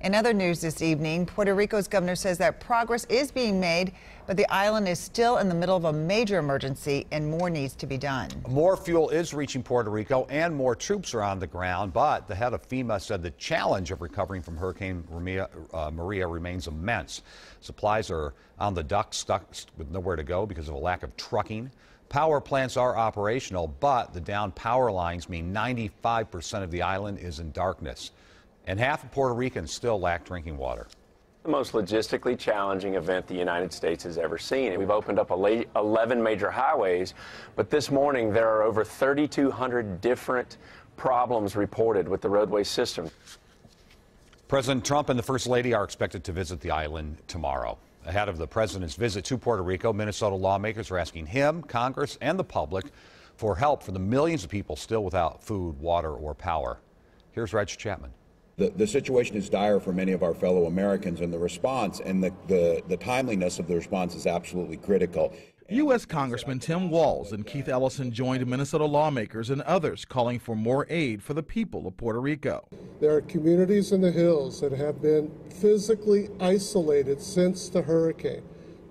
In other news this evening, Puerto Rico's governor says that progress is being made, but the island is still in the middle of a major emergency and more needs to be done. More fuel is reaching Puerto Rico and more troops are on the ground, but the head of FEMA said the challenge of recovering from Hurricane Maria remains immense. Supplies are on the dock, stuck with nowhere to go because of a lack of trucking. Power plants are operational, but the downed power lines mean 95% of the island is in darkness. And half of Puerto Ricans still lack drinking water. The most logistically challenging event the United States has ever seen. We've opened up 11 major highways, but this morning there are over 3,200 different problems reported with the roadway system. President Trump and the First Lady are expected to visit the island tomorrow. Ahead of the president's visit to Puerto Rico, Minnesota lawmakers are asking him, Congress, and the public for help for the millions of people still without food, water, or power. Here's Reg Chapman. The situation is dire for many of our fellow Americans, and the response and the timeliness of the response is absolutely critical. U.S. Congressman Tim Walz and Keith Ellison joined Minnesota lawmakers and others calling for more aid for the people of Puerto Rico. There are communities in the hills that have been physically isolated since the hurricane.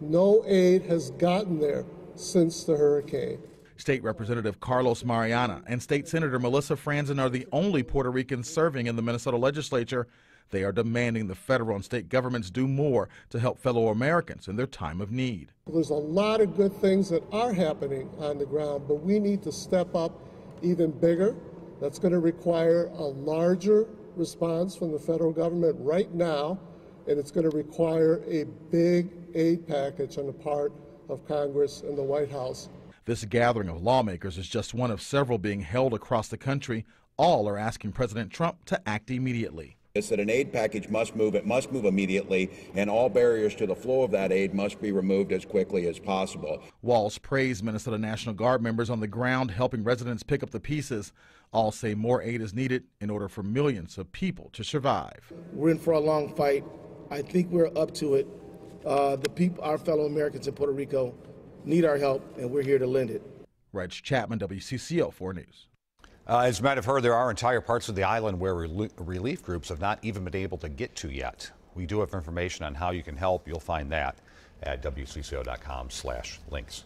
No aid has gotten there since the hurricane. State Representative Carlos Mariana and State Senator Melissa Franzen are the only Puerto Ricans serving in the Minnesota legislature. They are demanding the federal and state governments do more to help fellow Americans in their time of need. There's a lot of good things that are happening on the ground, but we need to step up even bigger. That's going to require a larger response from the federal government right now, and it's going to require a big aid package on the part of Congress and the White House. This gathering of lawmakers is just one of several being held across the country. All are asking President Trump to act immediately. It's that an aid package must move. It must move immediately, and all barriers to the flow of that aid must be removed as quickly as possible. Walz praised Minnesota National Guard members on the ground helping residents pick up the pieces. All say more aid is needed in order for millions of people to survive. We're in for a long fight. I think we're up to it. The people, our fellow Americans in Puerto Rico, need our help, and we're here to lend it. Reg Chapman, WCCO 4 News. As you might have heard, there are entire parts of the island where relief groups have not even been able to get to yet. We do have information on how you can help. You'll find that at WCCO.com/links.